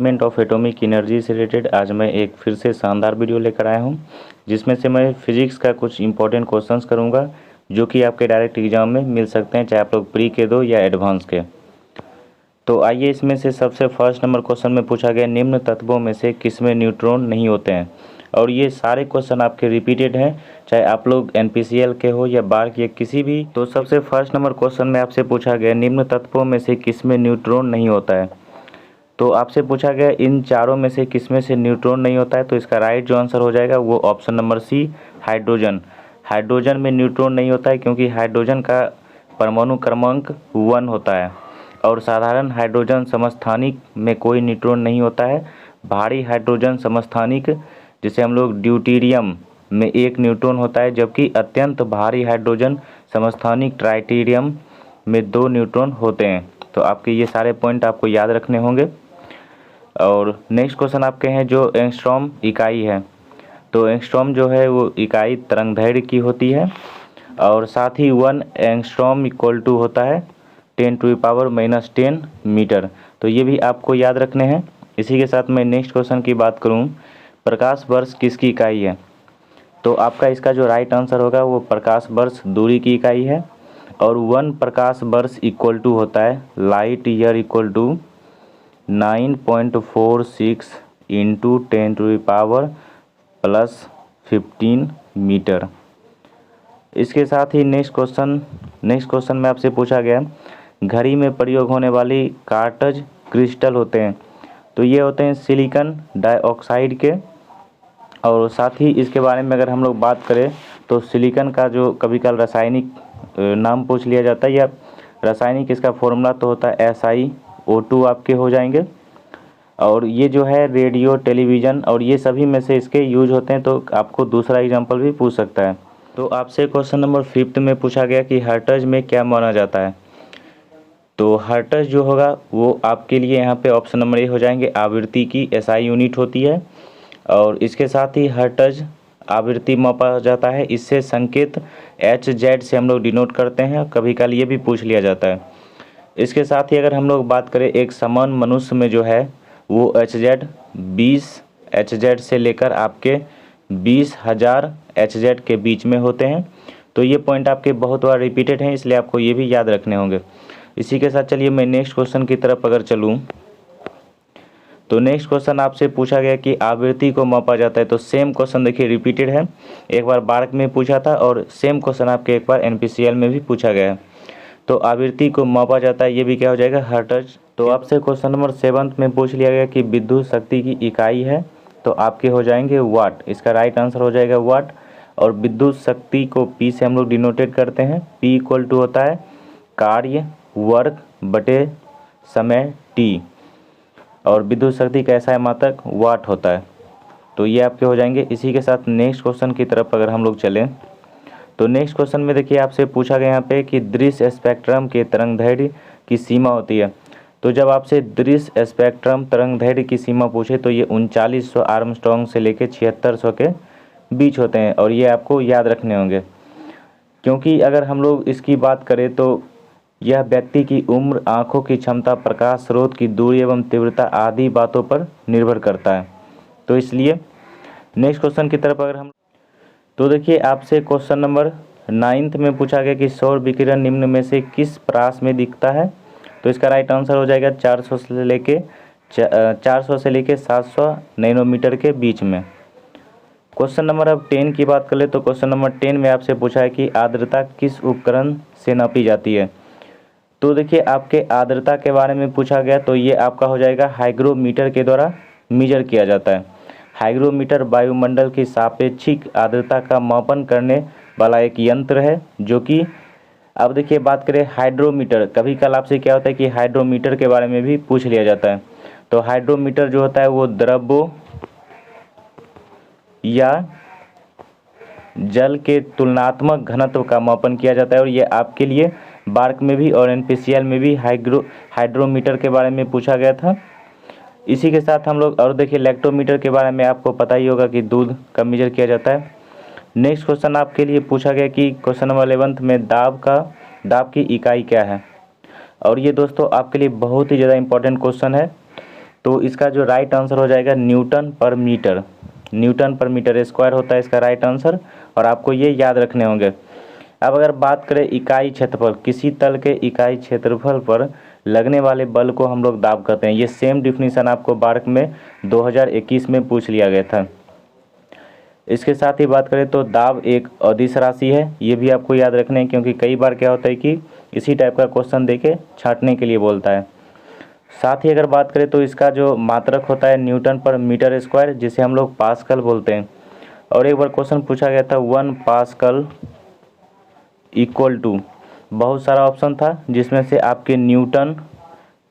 Meant of atomic energy से related आज मैं एक फिर से शानदार वीडियो लेकर आया हूं, जिसमें से मैं फिजिक्स का कुछ इंपॉर्टेंट क्वेश्चंस करूंगा जो कि आपके डायरेक्ट एग्जाम में मिल सकते हैं, चाहे आप लोग प्री के दो या एडवांस के। तो आइए, इसमें से सबसे फर्स्ट नंबर क्वेश्चन में पूछा गया, निम्न तत्वों में से किसमें न्यूट्रॉन नहीं होते हैं। और ये सारे क्वेश्चन आपके रिपीटेड हैं, चाहे आप लोग एनपीसीएल के हो या बार के किसी भी। तो सबसे फर्स्ट नंबर क्वेश्चन में आपसे पूछा गया, निम्न तत्वों में से किसमें न्यूट्रॉन नहीं होता है। तो आपसे पूछा गया इन चारों में से किसमें से न्यूट्रॉन नहीं होता है। तो इसका राइट जो आंसर हो जाएगा वो option number C, hydrogen. Hydrogen में न्यूट्रॉन नहीं होता है क्योंकि हाइड्रोजन का परमाणु क्रमांक 1 होता है और साधारण हाइड्रोजन समस्थानिक में कोई न्यूट्रॉन नहीं होता है। भारी हाइड्रोजन समस्थानिक जिसे हम लोग ड्यूटेरियम में 1 न्यूट्रॉन होता है, जबकि अत्यंत भारी हाइड्रोजन समस्थानिक ट्राइटेरियम में 2 न्यूट्रॉन होते हैं। तो आपके ये सारे पॉइंट आपको याद रखने होंगे। और नेक्स्ट क्वेश्चन आपके हैं जो एंगस्ट्रॉम इकाई है। तो एंगस्ट्रॉम जो है वो इकाई तरंगदैर्घ्य की होती है और साथ ही 1 एंगस्ट्रॉम इक्वल टू होता है 10⁻⁻10 मीटर। तो ये भी आपको याद रखने हैं। इसी के साथ मैं नेक्स्ट क्वेश्चन की बात करूं, प्रकाश वर्ष किसकी इकाई है। तो आपका इसका जो राइट आंसर होगा वो प्रकाश वर्ष दूरी की इकाई है और 1 प्रकाश वर्ष इक्वल टू होता है light year equal to 9.46 into 10⁻+15 metre. इसके साथ ही नेक्स्ट क्वेश्चन में आपसे पूछा गया, घड़ी में प्रयोग होने वाली कार्टज क्रिस्टल होते हैं। तो ये होते हैं सिलिकॉन डाइऑक्साइड के। और साथ ही इसके बारे में अगर हम लोग बात करें तो सिलिकॉन का जो कभी कल रासायनिक नाम पूछ लिया जाता है या रासायनिक इसका फॉर्मूला तो होता है SiO2 आपके हो जाएंगे। और ये जो है रेडियो, टेलीविज़न और ये सभी में से इसके यूज होते हैं। तो आपको दूसरा एग्जांपल भी पूछ सकता है। तो आपसे क्वेश्चन नंबर 5 में पूछा गया कि हर्ट्ज में क्या माना जाता है। तो हर्ट्ज जो होगा वो आपके लिए यहाँ पे ऑप्शन नंबर ए हो जाएंगे, आवृत्ति की SI यूनिट होती है। और इसके साथ ही हर्ट्ज आवृत्ति मापा जाता है, इससे संकेत HZ से हम लोग डिनोट करते हैं, कभी कल ये भी पूछ लिया जाता है। इसके साथ ही अगर हम लोग बात करें एक समान मनुष्य में जो है वो HZ 20 HZ से लेकर आपके 20,000 HZ के बीच में होते हैं। तो ये पॉइंट आपके बहुत बार रिपीटेड हैं, इसलिए आपको ये भी याद रखने होंगे। इसी के साथ चलिए मैं नेक्स्ट क्वेश्चन की तरफ अगर चलूँ तो नेक्स्ट क्वेश्चन आपसे पूछा गया कि आवृत्ति को मापा जाता है। तो सेम क्वेश्चन देखिए रिपीटेड है, एक बार बार्क में पूछा था और सेम क्वेश्चन आपके एक बार NPCL में भी पूछा गया है। तो आवृत्ति को मापा जाता है, ये भी क्या हो जाएगा, हर्ट्ज। तो आपसे क्वेश्चन नंबर 7 में पूछ लिया गया कि विद्युत शक्ति की इकाई है, तो आपके हो जाएंगे वाट। इसका राइट आंसर हो जाएगा वाट। और विद्युत शक्ति को P से हम लोग डिनोटेड करते हैं। P इक्वल टू होता है कार्य वर्ग बटे समय T और विद्युत शक्ति का SI मात्रक वाट होता है। तो ये आपके हो जाएंगे। इसी के साथ नेक्स्ट क्वेश्चन की तरफ अगर हम लोग चलें तो नेक्स्ट क्वेश्चन में देखिए आपसे पूछा गया यहाँ पे कि दृश्य स्पेक्ट्रम के तरंगदैर्घ्य की सीमा होती है। तो जब आपसे दृश्य स्पेक्ट्रम तरंगदैर्घ्य की सीमा पूछे तो ये 3900 आर्मस्ट्रॉन्ग से लेकर 7600 के बीच होते हैं और ये आपको याद रखने होंगे, क्योंकि अगर हम लोग इसकी बात करें तो यह व्यक्ति की उम्र, आँखों की क्षमता, प्रकाश स्रोत की दूरी एवं तीव्रता आदि बातों पर निर्भर करता है। तो इसलिए नेक्स्ट क्वेश्चन की तरफ अगर हम तो देखिए आपसे क्वेश्चन नंबर 9 में पूछा गया कि सौर विकिरण निम्न में से किस प्रास में दिखता है। तो इसका राइट आंसर हो जाएगा 400 से लेके 700 नैनोमीटर के बीच में। क्वेश्चन नंबर अब 10 की बात कर ले तो क्वेश्चन नंबर 10 में आपसे पूछा है कि आर्द्रता किस उपकरण से नापी जाती है। तो देखिए आपके आर्द्रता के बारे में पूछा गया, तो ये आपका हो जाएगा हाइग्रोमीटर के द्वारा मेजर किया जाता है। हाइग्रोमीटर वायुमंडल की सापेक्षिक आर्द्रता का मापन करने वाला एक यंत्र है, जो कि अब देखिए बात करें हाइड्रोमीटर, कभी कल आपसे क्या होता है कि हाइड्रोमीटर के बारे में भी पूछ लिया जाता है। तो हाइड्रोमीटर जो होता है वो द्रव्यों या जल के तुलनात्मक घनत्व का मापन किया जाता है और ये आपके लिए बार्क में भी और NPCL में भी हाइड्रोमीटर के बारे में पूछा गया था। इसी के साथ हम लोग और देखिए लैक्टोमीटर के बारे में आपको पता ही होगा कि दूध का मेजर किया जाता है। नेक्स्ट क्वेश्चन आपके लिए पूछा गया कि क्वेश्चन नंबर 11 में दाब की इकाई क्या है। और ये दोस्तों आपके लिए बहुत ही ज़्यादा इंपॉर्टेंट क्वेश्चन है। तो इसका जो राइट आंसर हो जाएगा न्यूटन पर मीटर। न्यूटन पर मीटर स्क्वायर होता है इसका राइट आंसर, और आपको ये याद रखने होंगे। अब अगर बात करें इकाई क्षेत्रफल, किसी तल के इकाई क्षेत्रफल पर लगने वाले बल को हम लोग दाब कहते हैं। ये सेम डिफिनीशन आपको बार्क में 2021 में पूछ लिया गया था। इसके साथ ही बात करें तो दाब एक अदिश राशि है, ये भी आपको याद रखना है, क्योंकि कई बार क्या होता है कि इसी टाइप का क्वेश्चन देके छांटने के लिए बोलता है। साथ ही अगर बात करें तो इसका जो मात्रक होता है न्यूटन पर मीटर स्क्वायर, जिसे हम लोग पास्कल बोलते हैं। और एक बार क्वेश्चन पूछा गया था 1 पास्कल इक्वल टू, बहुत सारा ऑप्शन था जिसमें से आपके न्यूटन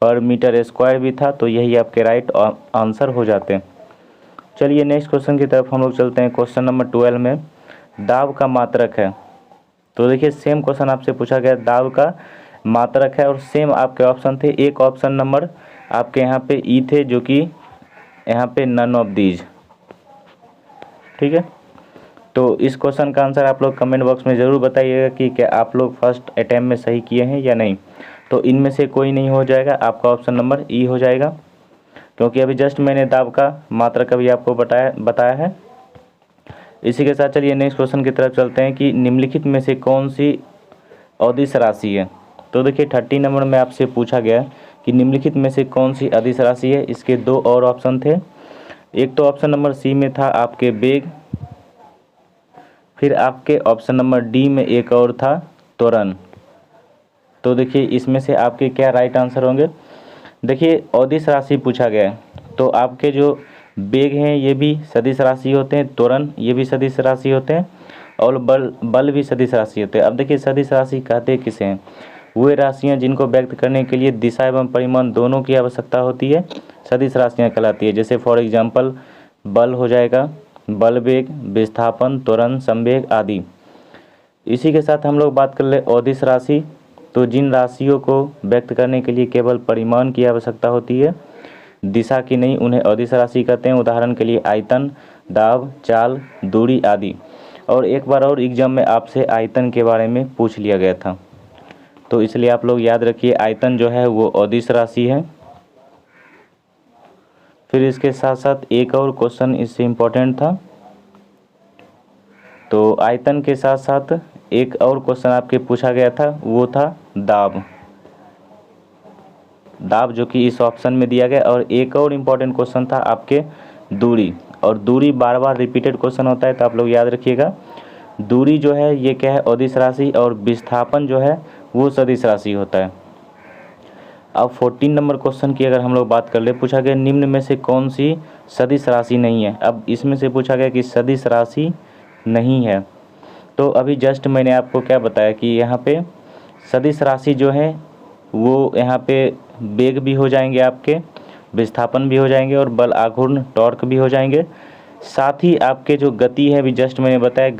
पर मीटर स्क्वायर भी था, तो यही आपके राइट आंसर हो जाते हैं। चलिए नेक्स्ट क्वेश्चन की तरफ हम लोग चलते हैं। क्वेश्चन नंबर 12 में दाब का मात्रक है। तो देखिए सेम क्वेश्चन आपसे पूछा गया, दाब का मात्रक है, और सेम आपके ऑप्शन थे। एक ऑप्शन नंबर आपके यहाँ पे ई थे, जो कि यहाँ पे नन ऑफ दीज, ठीक है। तो इस क्वेश्चन का आंसर आप लोग कमेंट बॉक्स में ज़रूर बताइएगा कि क्या आप लोग फर्स्ट अटैम्प्ट में सही किए हैं या नहीं। तो इनमें से कोई नहीं हो जाएगा, आपका ऑप्शन नंबर ई हो जाएगा, क्योंकि अभी जस्ट मैंने दाब का मात्रक अभी आपको बताया है। इसी के साथ चलिए नेक्स्ट क्वेश्चन की तरफ चलते हैं कि निम्नलिखित में से कौन सी अदिश राशि है। तो देखिए 30 नंबर में आपसे पूछा गया कि निम्नलिखित में से कौन सी अदिश राशि है। इसके दो और ऑप्शन थे। एक तो ऑप्शन नंबर सी में था आपके वेग, फिर आपके ऑप्शन नंबर डी में एक और था त्वरण। तो देखिए इसमें से आपके क्या राइट आंसर होंगे। देखिए अदिश राशि पूछा गया है, तो आपके जो वेग हैं ये भी सदिश राशि होते हैं, त्वरण ये भी सदिश राशि होते हैं, और बल भी सदिश राशि होते हैं। अब देखिए सदिश राशि कहते किसे हैं, वे राशियां जिनको व्यक्त करने के लिए दिशा एवं परिमाण दोनों की आवश्यकता होती है, सदिश राशियां कहलाती है। जैसे फॉर एग्जांपल बल हो जाएगा, बल वेग, विस्थापन, त्वरण, संवेग आदि। इसी के साथ हम लोग बात कर ले अदिश राशि, तो जिन राशियों को व्यक्त करने के लिए केवल परिमाण की आवश्यकता होती है, दिशा की नहीं, उन्हें अदिश राशि कहते हैं। उदाहरण के लिए आयतन, दाब, चाल, दूरी आदि। और एक बार और एग्जाम में आपसे आयतन के बारे में पूछ लिया गया था, तो इसलिए आप लोग याद रखिए आयतन जो है वो अदिश राशि है। फिर इसके साथ साथ एक और क्वेश्चन इससे इम्पोर्टेंट था, तो आयतन के साथ साथ एक और क्वेश्चन आपके पूछा गया था, वो था दाब। दाब जो कि इस ऑप्शन में दिया गया। और एक और इम्पोर्टेंट क्वेश्चन था आपके दूरी, और दूरी बार बार रिपीटेड क्वेश्चन होता है, तो आप लोग याद रखिएगा। दूरी जो है ये क्या है, अदिश राशि, और विस्थापन जो है वो सदिश राशि होता है। अब 14 नंबर क्वेश्चन की अगर हम लोग बात कर ले, पूछा गया निम्न में से कौन सी सदिश राशि नहीं है। अब इसमें से पूछा गया कि सदिश राशि नहीं है, तो अभी जस्ट मैंने आपको क्या बताया कि यहाँ पे सदिश राशि जो है वो यहाँ पे वेग भी हो जाएंगे, आपके विस्थापन भी हो जाएंगे, और बल आघूर्ण टॉर्क भी हो जाएंगे। साथ ही आपके जो गति है, अभी जस्ट मैंने बताया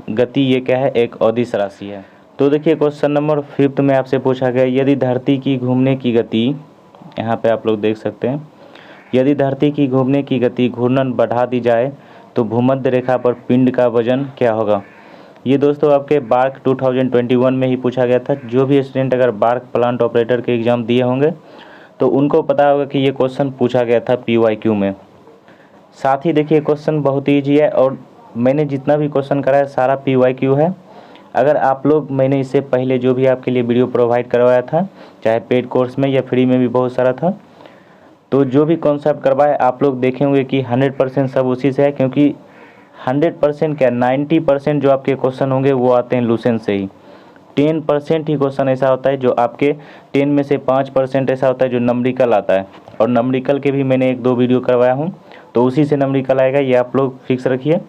गति ये क्या है, एक अदिश राशि है। तो देखिए क्वेश्चन नंबर 5 में आपसे पूछा गया यदि धरती की घूमने की गति, यहाँ पे आप लोग देख सकते हैं, यदि धरती की घूमने की गति घूर्णन बढ़ा दी जाए तो भूमध्य रेखा पर पिंड का वजन क्या होगा। ये दोस्तों आपके बार्क 2021 में ही पूछा गया था। जो भी स्टूडेंट अगर बार्क प्लांट ऑपरेटर के एग्ज़ाम दिए होंगे तो उनको पता होगा कि ये क्वेश्चन पूछा गया था PYQ में। साथ ही देखिए क्वेश्चन बहुत ईजी है, और मैंने जितना भी क्वेश्चन कराया सारा PYQ है। अगर आप लोग, मैंने इससे पहले जो भी आपके लिए वीडियो प्रोवाइड करवाया था, चाहे पेड कोर्स में या फ्री में भी बहुत सारा था, तो जो भी कॉन्सेप्ट करवाए आप लोग देखे होंगे कि 100% सब उसी से है। क्योंकि 100% क्या 90% जो आपके क्वेश्चन होंगे वो आते हैं लूसेंट से ही। 10% ही क्वेश्चन ऐसा होता है जो आपके 10 में से 5% ऐसा होता है जो नंबरिकल आता है, और नंबरिकल के भी मैंने 1-2 वीडियो करवाया हूँ, तो उसी से नंबरिकल आएगा, ये आप लोग फिक्स रखिए।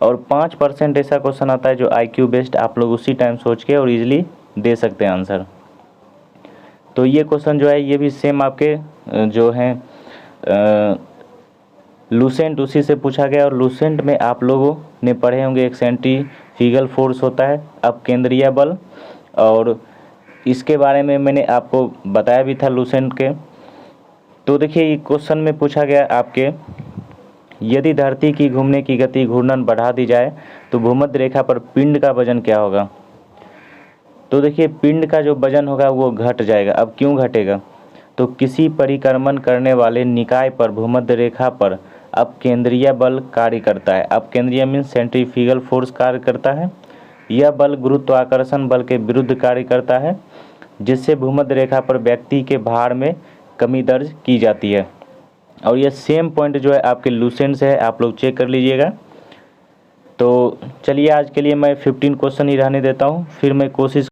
और 5% ऐसा क्वेश्चन आता है जो IQ बेस्ड, आप लोग उसी टाइम सोच के और इजीली दे सकते हैं आंसर। तो ये क्वेश्चन जो है ये भी सेम आपके जो हैं लूसेंट उसी से पूछा गया। और लूसेंट में आप लोगों ने पढ़े होंगे एक सेंट्रीफ्यूगल फोर्स होता है, अब केंद्रीय बल, और इसके बारे में मैंने आपको बताया भी था लूसेंट के। तो देखिए ये क्वेश्चन में पूछा गया आपके यदि धरती की घूमने की गति घूर्णन बढ़ा दी जाए तो भूमध्य रेखा पर पिंड का वजन क्या होगा। तो देखिए पिंड का जो वजन होगा वो घट जाएगा। अब क्यों घटेगा, तो किसी परिक्रमण करने वाले निकाय पर भूमध्य रेखा पर अपकेंद्रीय बल कार्य करता है। अपकेंद्रीय मीन्स सेंट्रीफ्यूगल फोर्स कार्य करता है। यह बल गुरुत्वाकर्षण बल के विरुद्ध कार्य करता है, जिससे भूमध्य रेखा पर व्यक्ति के भार में कमी दर्ज की जाती है। और यह सेम पॉइंट जो है आपके लूसेंट से है, आप लोग चेक कर लीजिएगा। तो चलिए आज के लिए मैं 15 क्वेश्चन ही रहने देता हूँ, फिर मैं कोशिश